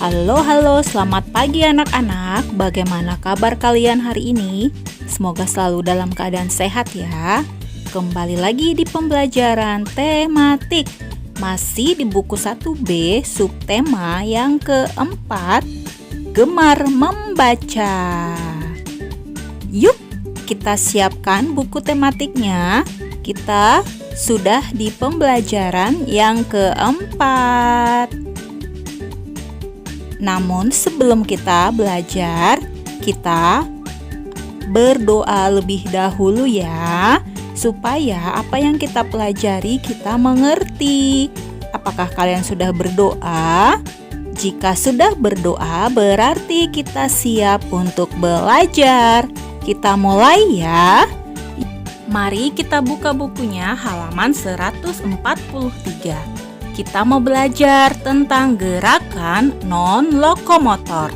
Halo, selamat pagi anak-anak. Bagaimana kabar kalian hari ini? Semoga selalu dalam keadaan sehat ya. Kembali lagi di pembelajaran tematik. Masih di buku 1B, subtema yang keempat, gemar membaca. Yuk, kita siapkan buku tematiknya. Kita sudah di pembelajaran yang keempat. Namun sebelum kita belajar, kita berdoa lebih dahulu ya, supaya apa yang kita pelajari kita mengerti. Apakah kalian sudah berdoa? Jika sudah berdoa, berarti kita siap untuk belajar. Kita mulai ya. Mari kita buka bukunya halaman 143. Kita mau belajar tentang gerakan non-lokomotor.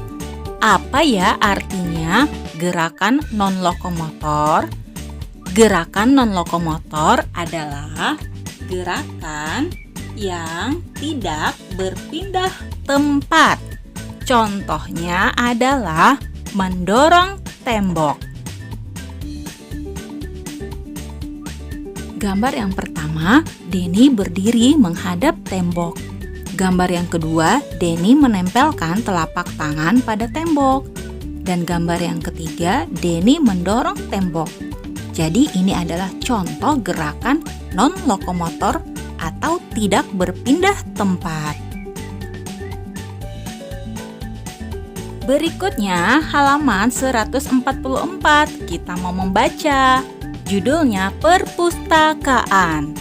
Apa ya artinya gerakan non-lokomotor? Gerakan non-lokomotor adalah gerakan yang tidak berpindah tempat. Contohnya adalah mendorong tembok. Gambar yang pertama, Denny berdiri menghadap tembok. Gambar yang kedua, Denny menempelkan telapak tangan pada tembok. Dan gambar yang ketiga, Denny mendorong tembok. Jadi ini adalah contoh gerakan non-lokomotor atau tidak berpindah tempat. Berikutnya halaman 144, kita mau membaca. Judulnya perpustakaan.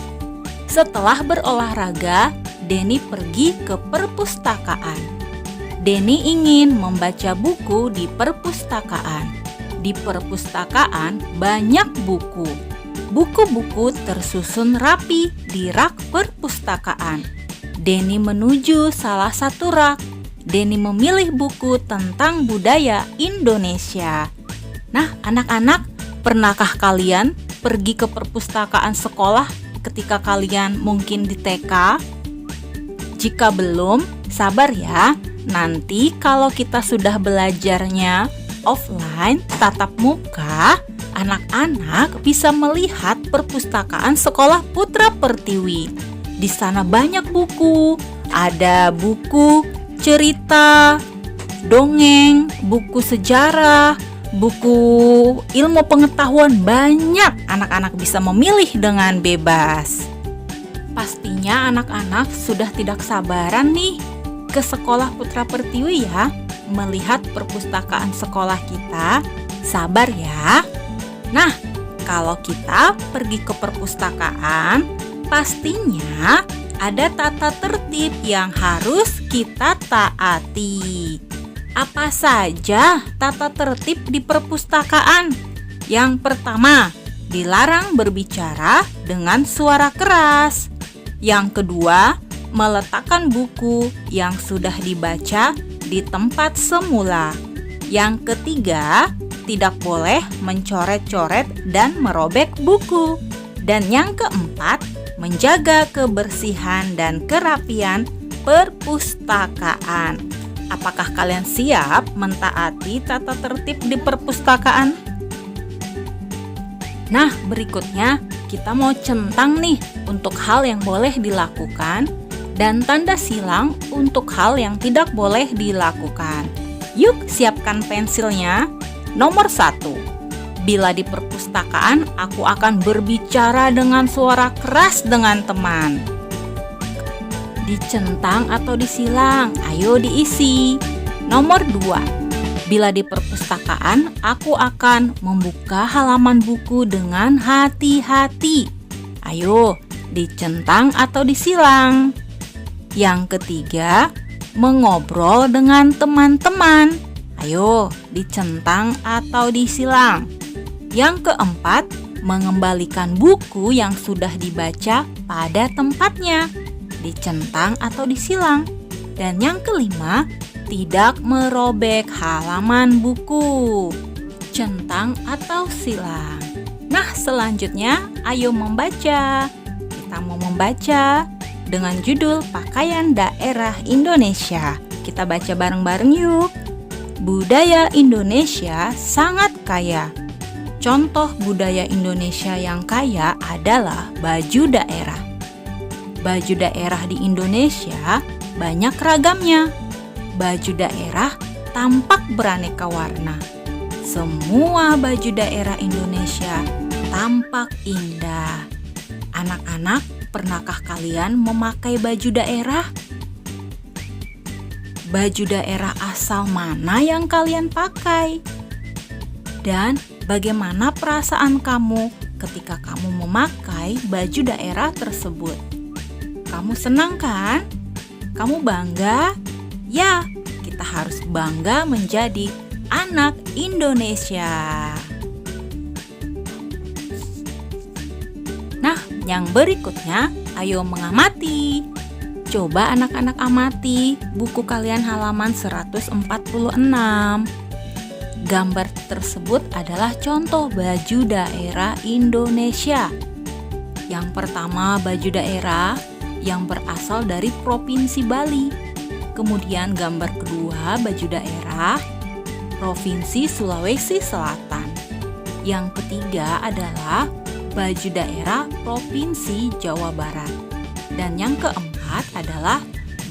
Setelah berolahraga, Denny pergi ke perpustakaan. Denny ingin membaca buku di perpustakaan. Di perpustakaan banyak buku. Buku-buku tersusun rapi di rak perpustakaan. Denny menuju salah satu rak. Denny memilih buku tentang budaya Indonesia. Nah, anak-anak, pernahkah kalian pergi ke perpustakaan sekolah ketika kalian mungkin di TK? Jika belum, sabar ya. Nanti kalau kita sudah belajarnya offline, tatap muka, anak-anak bisa melihat perpustakaan sekolah Putra Pertiwi. Di sana banyak buku. Ada buku cerita, dongeng, buku sejarah, buku ilmu pengetahuan, banyak. Anak-anak bisa memilih dengan bebas. Pastinya anak-anak sudah tidak sabaran nih ke sekolah Putra Pertiwi ya, melihat perpustakaan sekolah kita. Sabar ya. Nah, kalau kita pergi ke perpustakaan, pastinya ada tata tertib yang harus kita taati. Apa saja tata tertib di perpustakaan? Yang pertama, dilarang berbicara dengan suara keras. Yang kedua, meletakkan buku yang sudah dibaca di tempat semula. Yang ketiga, tidak boleh mencoret-coret dan merobek buku. Dan yang keempat, menjaga kebersihan dan kerapian perpustakaan. Apakah kalian siap mentaati tata tertib di perpustakaan? Nah, berikutnya kita mau centang nih untuk hal yang boleh dilakukan dan tanda silang untuk hal yang tidak boleh dilakukan. Yuk, siapkan pensilnya. Nomor 1. Bila di perpustakaan, aku akan berbicara dengan suara keras dengan teman. Dicentang atau disilang? Ayo diisi. Nomor 2. Bila di perpustakaan, aku akan membuka halaman buku dengan hati-hati. Ayo, dicentang atau disilang? Yang ketiga, mengobrol dengan teman-teman. Ayo, dicentang atau disilang? Yang keempat, mengembalikan buku yang sudah dibaca pada tempatnya. Dicentang atau disilang? Dan yang kelima, tidak merobek halaman buku. Centang atau silang? Nah, selanjutnya ayo membaca. Kita mau membaca dengan judul Pakaian Daerah Indonesia. kita baca bareng-bareng yuk. Budaya Indonesia sangat kaya. Contoh budaya Indonesia yang kaya adalah baju daerah. Baju daerah di Indonesia banyak ragamnya. Baju daerah tampak beraneka warna. Semua baju daerah Indonesia tampak indah. Anak-anak, pernahkah kalian memakai baju daerah? Baju daerah asal mana yang kalian pakai? Dan bagaimana perasaan kamu ketika kamu memakai baju daerah tersebut? Kamu senang kan? Kamu bangga? Ya, kita harus bangga menjadi anak Indonesia. Nah, yang berikutnya, ayo mengamati. Coba anak-anak amati buku kalian halaman 146. Gambar tersebut adalah contoh baju daerah Indonesia. Yang pertama, baju daerah yang berasal dari Provinsi Bali. Kemudian gambar kedua, baju daerah Provinsi Sulawesi Selatan. Yang ketiga adalah baju daerah Provinsi Jawa Barat. Dan yang keempat adalah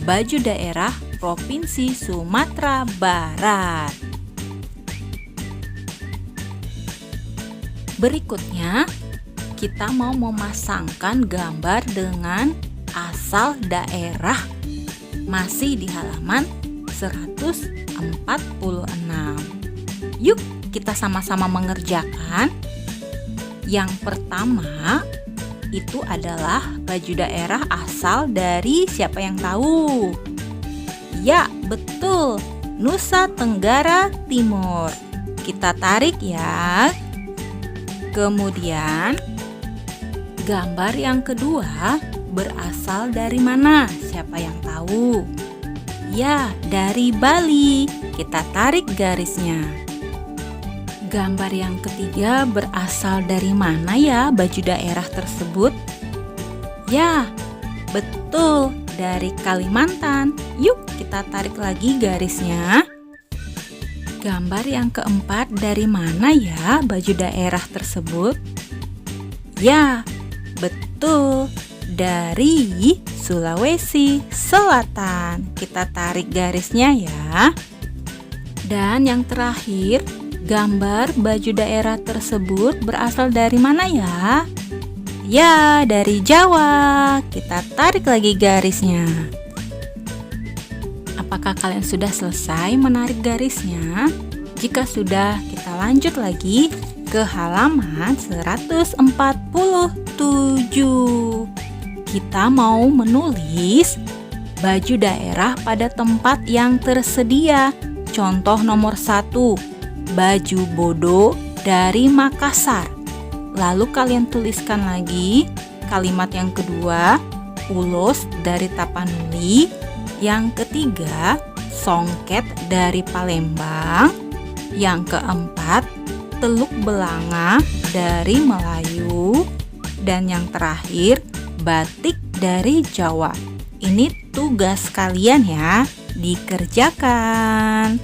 baju daerah Provinsi Sumatera Barat. Berikutnya, kita mau memasangkan gambar dengan asal daerah. Masih di halaman 146. Yuk, kita sama-sama mengerjakan. Yang pertama, itu adalah baju daerah asal dari siapa yang tahu? Ya, betul, Nusa Tenggara Timur. Kita tarik ya. Kemudian, gambar yang kedua berasal dari mana? Siapa yang tahu? Ya, dari Bali. Kita tarik garisnya. Gambar yang ketiga berasal dari mana ya baju daerah tersebut? Ya, betul, dari Kalimantan. Yuk, kita tarik lagi garisnya. Gambar yang keempat dari mana ya baju daerah tersebut? Ya, betul, dari Sulawesi Selatan. Kita tarik garisnya ya. Dan yang terakhir, gambar baju daerah tersebut berasal dari mana ya? Ya, dari Jawa. Kita tarik lagi garisnya. Apakah kalian sudah selesai menarik garisnya? Jika sudah, kita lanjut lagi ke halaman 147. Kita mau menulis baju daerah pada tempat yang tersedia. Contoh nomor 1, baju bodo dari Makassar. Lalu kalian tuliskan lagi kalimat yang kedua, ulos dari Tapanuli. Yang ketiga, songket dari Palembang. Yang keempat, teluk belanga dari Melayu. Dan yang terakhir, batik dari Jawa. Ini tugas kalian ya, dikerjakan.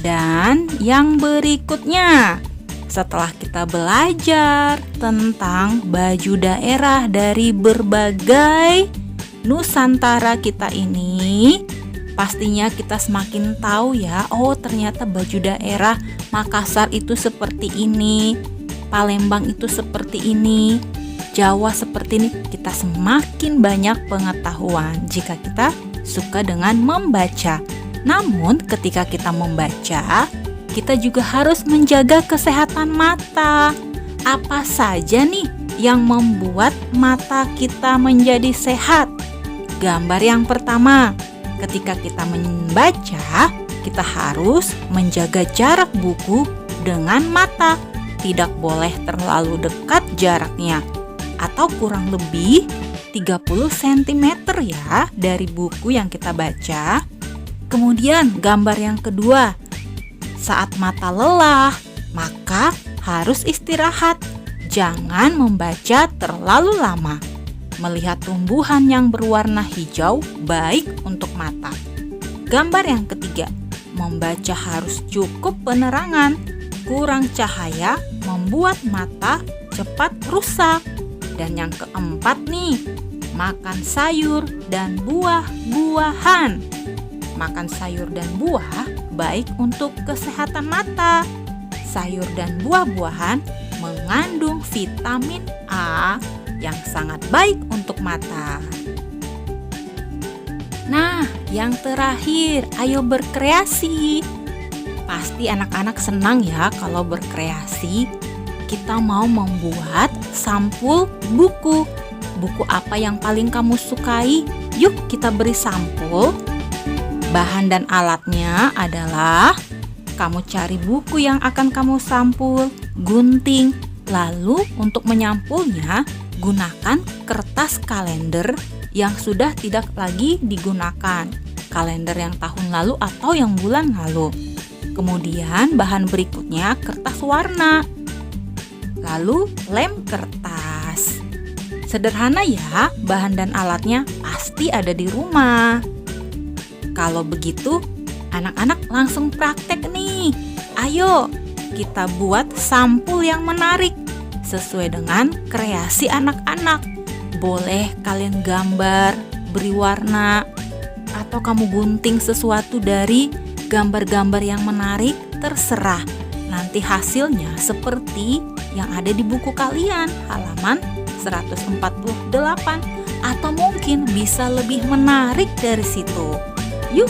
Dan yang berikutnya, setelah kita belajar tentang baju daerah dari berbagai Nusantara kita ini, pastinya kita semakin tahu ya, oh ternyata baju daerah Makassar itu seperti ini, Palembang itu seperti ini, Jawa seperti ini. Kita semakin banyak pengetahuan jika kita suka dengan membaca. Namun ketika kita membaca, kita juga harus menjaga kesehatan mata. Apa saja nih yang membuat mata kita menjadi sehat? Gambar yang pertama, ketika kita membaca, kita harus menjaga jarak buku dengan mata. Tidak boleh terlalu dekat jaraknya, atau kurang lebih 30 cm ya dari buku yang kita baca. Kemudian gambar yang kedua, saat mata lelah, maka harus istirahat. Jangan membaca terlalu lama. Melihat tumbuhan yang berwarna hijau baik untuk mata. Gambar yang ketiga, membaca harus cukup penerangan. Kurang cahaya membuat mata cepat rusak. Dan yang keempat nih, makan sayur dan buah-buahan. Makan sayur dan buah baik untuk kesehatan mata. Sayur dan buah-buahan mengandung vitamin A yang sangat baik untuk mata. Nah, yang terakhir, ayo berkreasi. Pasti anak-anak senang ya kalau berkreasi. Kita mau membuat sampul buku. Buku apa yang paling kamu sukai? Yuk kita beri sampul. Bahan dan alatnya adalah kamu cari buku yang akan kamu sampul, gunting. Lalu untuk menyampulnya, gunakan kertas kalender yang sudah tidak lagi digunakan. Kalender yang tahun lalu atau yang bulan lalu. Kemudian bahan berikutnya kertas warna. Lalu lem kertas. Sederhana ya, bahan dan alatnya pasti ada di rumah. Kalau begitu, anak-anak langsung praktek nih. Ayo, kita buat sampul yang menarik sesuai dengan kreasi anak-anak. Boleh kalian gambar, beri warna, atau kamu gunting sesuatu dari gambar-gambar yang menarik, terserah. Nanti hasilnya seperti yang ada di buku kalian, halaman 148, atau mungkin bisa lebih menarik dari situ. Yuk,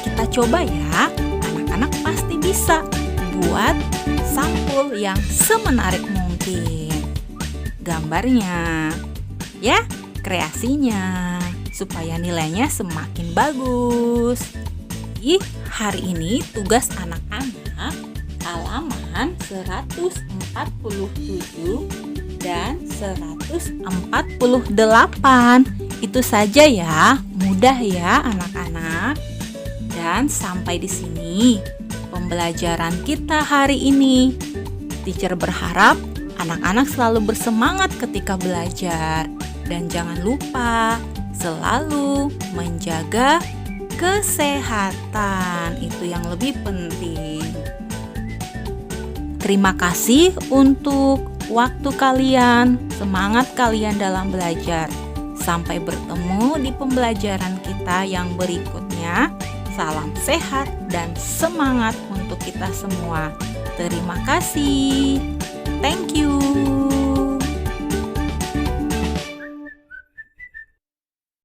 kita coba ya. Anak-anak pasti bisa buat sampul yang semenarik mungkin. Gambarnya, ya, kreasinya, supaya nilainya semakin bagus. Hari ini tugas anak-anak halaman 147 dan 148. Itu saja ya, mudah ya anak-anak. Dan sampai di sini pembelajaran kita hari ini. Teacher berharap anak-anak selalu bersemangat ketika belajar. Dan jangan lupa selalu menjaga kesehatan. Itu yang lebih penting. Terima kasih untuk waktu kalian, semangat kalian dalam belajar. Sampai bertemu di pembelajaran kita yang berikutnya. Salam sehat dan semangat untuk kita semua. Terima kasih. Thank you.